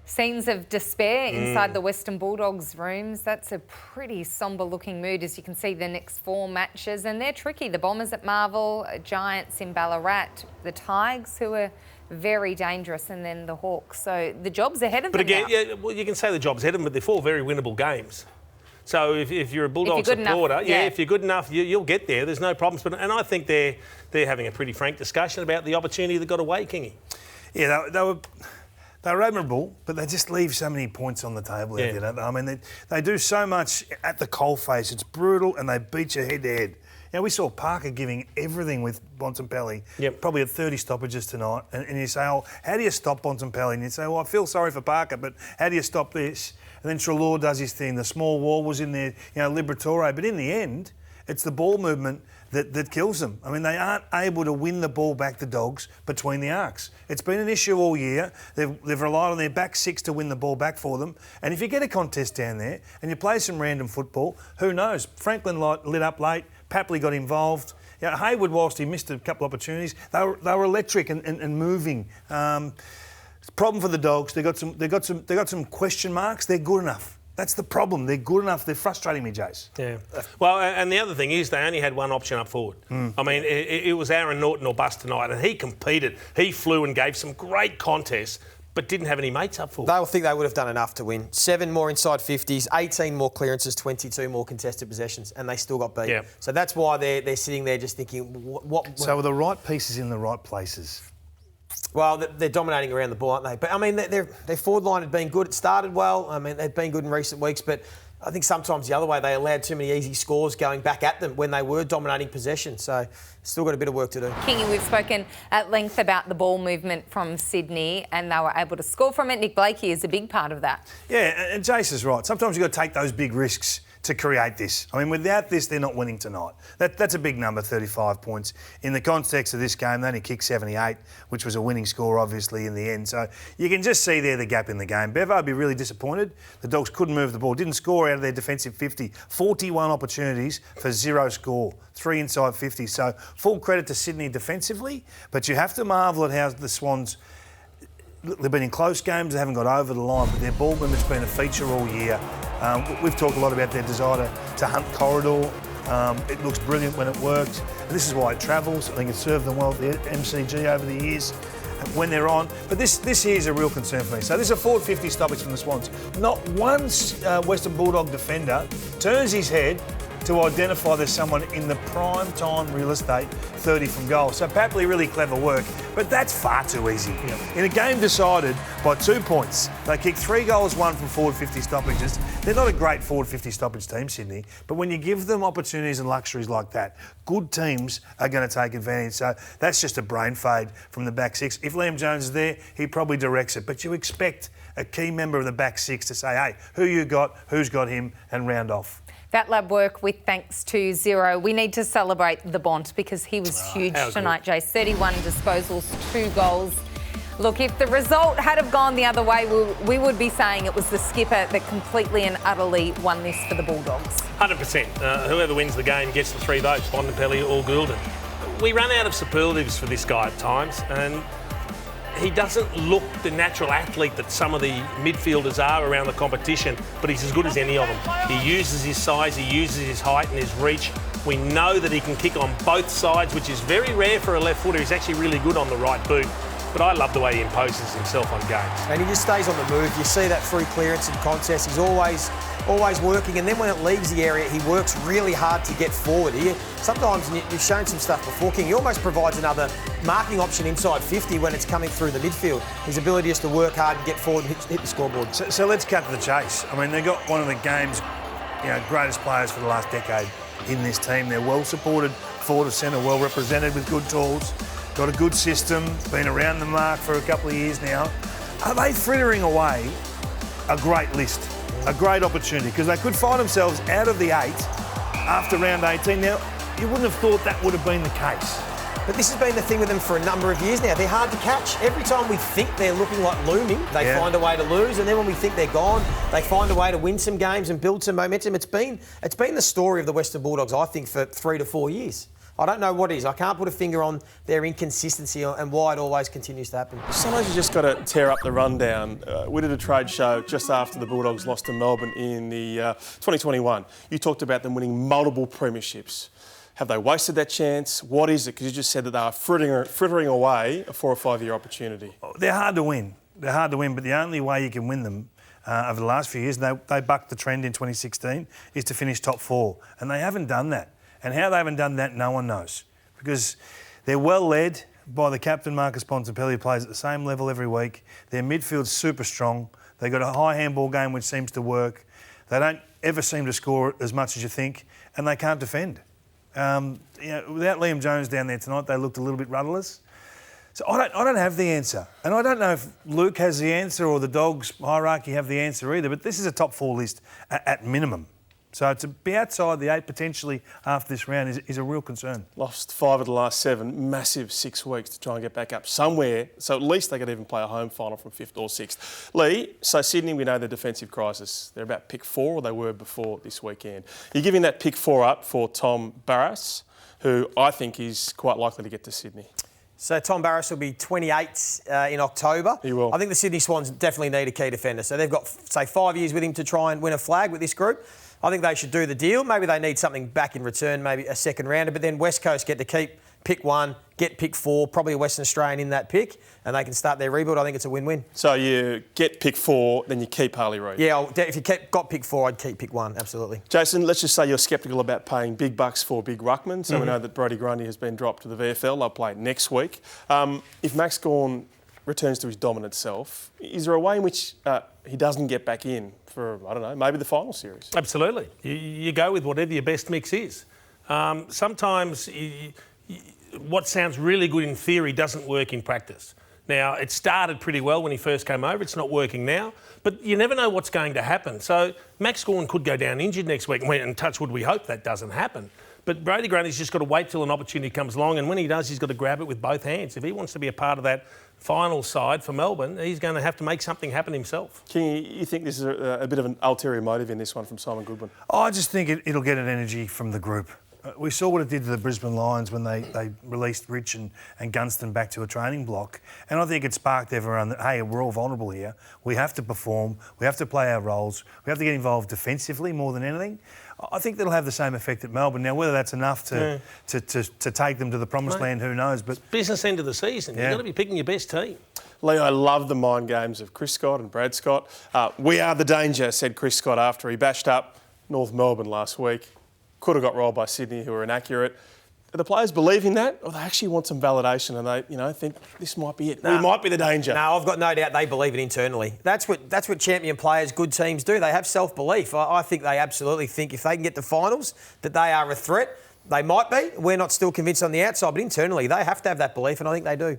Scenes of despair inside the Western Bulldogs rooms. That's a pretty sombre-looking mood, as you can see the next 4 matches, and they're tricky. The Bombers at Marvel, Giants in Ballarat, the Tigers, who are very dangerous, and then the Hawks. So the job's ahead of them. But again, yeah, well, you can say the job's ahead of them, but they're 4 very winnable games. So if you're a Bulldog supporter, if you're good enough, you'll get there. There's no problems. And I think they're having a pretty frank discussion about the opportunity that got away, Kingy. Yeah, they're admirable, but they just leave so many points on the table. Yeah. Don't they? I mean, they do so much at the coalface. It's brutal, and they beat you head to head. You know, we saw Parker giving everything with Bontempelli. Yep. Probably at 30 stoppages tonight. And you say, oh, how do you stop Bontempelli? And you say, well, I feel sorry for Parker, but how do you stop this? And then Treloar does his thing. The small wall was in there, Liberatore. But in the end, it's the ball movement that kills them. I mean, they aren't able to win the ball back, the Dogs, between the arcs. It's been an issue all year. They've relied on their back 6 to win the ball back for them. And if you get a contest down there and you play some random football, who knows? Franklin lit up late. Papley got involved. Hayward, whilst he missed a couple of opportunities, they were electric and moving. Problem for the Dogs. They got some question marks. They're good enough. That's the problem. They're good enough. They're frustrating me, Jace. Yeah. Well, and the other thing is they only had one option up forward. I mean, it was Aaron Norton or bust tonight, and he competed. He flew and gave some great contests, but didn't have any mates up forward. They'll think they would have done enough to win. 7 more inside 50s, 18 more clearances, 22 more contested possessions, and they still got beat. Yeah. So that's why they're sitting there just thinking, what? So are the right pieces in the right places? Well, they're dominating around the ball, aren't they? But, I mean, their forward line had been good. It started well. I mean, they've been good in recent weeks, but I think sometimes the other way, they allowed too many easy scores going back at them when they were dominating possession. So, still got a bit of work to do. Kingy, we've spoken at length about the ball movement from Sydney, and they were able to score from it. Nick Blakey is a big part of that. Yeah, and Jace is right. Sometimes you've got to take those big risks to create this. I mean, without this, they're not winning tonight. That's a big number, 35 points. In the context of this game, they only kicked 78, which was a winning score, obviously, in the end. So you can just see there the gap in the game. Bevo would be really disappointed. The Dogs couldn't move the ball, didn't score out of their defensive 50. 41 opportunities for 0 score, 3 inside 50. So full credit to Sydney defensively, but you have to marvel at how the Swans... They've been in close games, they haven't got over the line, but their ball movement's been a feature all year. We've talked a lot about their desire to hunt corridor. It looks brilliant when it works. And this is why it travels. I think it's served them well at the MCG over the years when they're on. But this here is a real concern for me. So this is a forward 50 stoppage from the Swans. Not one Western Bulldog defender turns his head to identify there's someone in the prime time real estate 30 from goal. So Papley, really clever work, but that's far too easy. Yep. In a game decided by 2 points, they kicked 3 goals, 1 from forward 50 stoppages. They're not a great forward 50 stoppage team, Sydney, but when you give them opportunities and luxuries like that, good teams are going to take advantage. So that's just a brain fade from the back 6. If Liam Jones is there, he probably directs it, but you expect a key member of the back 6 to say, hey, who you got, who's got him, and round off. That lab work with thanks to Zero. We need to celebrate the Bont because he was huge tonight, Jace. 31 disposals, 2 goals. Look, if the result had have gone the other way, we would be saying it was the skipper that completely and utterly won this for the Bulldogs. 100%. Whoever wins the game gets the 3 votes, Bontempelli or Goulden. We run out of superlatives for this guy at times, and he doesn't look the natural athlete that some of the midfielders are around the competition, but he's as good as any of them. He uses his size, he uses his height and his reach. We know that he can kick on both sides, which is very rare for a left footer. He's actually really good on the right boot. But I love the way he imposes himself on games. And he just stays on the move. You see that through clearance and contest. He's always working, and then when it leaves the area, he works really hard to get forward. Sometimes, and you've shown some stuff before, King, he almost provides another marking option inside 50 when it's coming through the midfield. His ability is to work hard and get forward and hit the scoreboard. So let's cut to the chase. I mean, they've got one of the game's greatest players for the last decade in this team. They're well supported, forward of centre, well represented with good tools. Got a good system, been around the mark for a couple of years now. Are they frittering away a great list, a great opportunity? Because they could find themselves out of the 8 after round 18. Now, you wouldn't have thought that would have been the case. But this has been the thing with them for a number of years now. They're hard to catch. Every time we think they're looking like looming, they find a way to lose. And then when we think they're gone, they find a way to win some games and build some momentum. It's been the story of the Western Bulldogs, I think, for 3 to 4 years. I don't know what it is. I can't put a finger on their inconsistency and why it always continues to happen. Sometimes you just got to tear up the rundown. We did a trade show just after the Bulldogs lost to Melbourne in the 2021. You talked about them winning multiple premierships. Have they wasted that chance? What is it? Because you just said that they are frittering away a 4 or 5 year opportunity. They're hard to win. They're hard to win, but the only way you can win them over the last few years, and they bucked the trend in 2016, is to finish top 4. And they haven't done that. And how they haven't done that, no one knows. Because they're well led by the captain, Marcus Bontempelli, who plays at the same level every week. Their midfield's super strong. They've got a high handball game which seems to work. They don't ever seem to score as much as you think, and they can't defend. Without Liam Jones down there tonight, they looked a little bit rudderless. So I don't have the answer. And I don't know if Luke has the answer or the Dogs hierarchy have the answer either, but this is a top 4 list at minimum. So to be outside the 8 potentially after this round is a real concern. Lost 5 of the last 7, massive 6 weeks to try and get back up somewhere. So at least they could even play a home final from 5th or 6th. Lee, so Sydney, we know the defensive crisis. They're about pick 4, or they were before this weekend. You're giving that pick 4 up for Tom Barrass, who I think is quite likely to get to Sydney. So Tom Barrass will be 28 in October. He will. I think the Sydney Swans definitely need a key defender. So they've got, say, 5 years with him to try and win a flag with this group. I think they should do the deal. Maybe they need something back in return, maybe a second rounder, but then West Coast get to keep pick 1, get pick 4, probably a Western Australian in that pick, and they can start their rebuild. I think it's a win-win. So you get pick 4, then you keep Harley Reid. Yeah, if you got pick 4, I'd keep pick 1, absolutely. Jason, let's just say you're sceptical about paying big bucks for big ruckman. So we know that Brodie Grundy has been dropped to the VFL. They'll play next week. If Max Gawn returns to his dominant self, is there a way in which he doesn't get back in for, I don't know, maybe the final series? Absolutely. You go with whatever your best mix is. Sometimes what sounds really good in theory doesn't work in practice. Now, it started pretty well when he first came over. It's not working now. But you never know what's going to happen. So Max Gawn could go down injured next week. And touch wood, we hope that doesn't happen. But Brodie Grundy's just got to wait till an opportunity comes along. And when he does, he's got to grab it with both hands. If he wants to be a part of that final side for Melbourne, he's going to have to make something happen himself. King, you think this is a bit of an ulterior motive in this one from Simon Goodwin? I just think it'll get an energy from the group. We saw what it did to the Brisbane Lions when they released Rich and Gunston back to a training block. And I think it sparked everyone that, hey, we're all vulnerable here. We have to perform. We have to play our roles. We have to get involved defensively more than anything. I think that'll have the same effect at Melbourne. Now, whether that's enough to take them to the promised land, who knows? But it's business end of the season. You've got to be picking your best team. Leo, I love the mind games of Chris Scott and Brad Scott. We are the danger, said Chris Scott after he bashed up North Melbourne last week. Could have got rolled by Sydney, who were inaccurate. Do the players believe in that, or they actually want some validation and they, think this might be it? We might be the danger. No, I've got no doubt they believe it internally. That's what champion players, good teams do. They have self-belief. I think they absolutely think if they can get to finals that they are a threat. They might be. We're not still convinced on the outside, but internally they have to have that belief, and I think they do.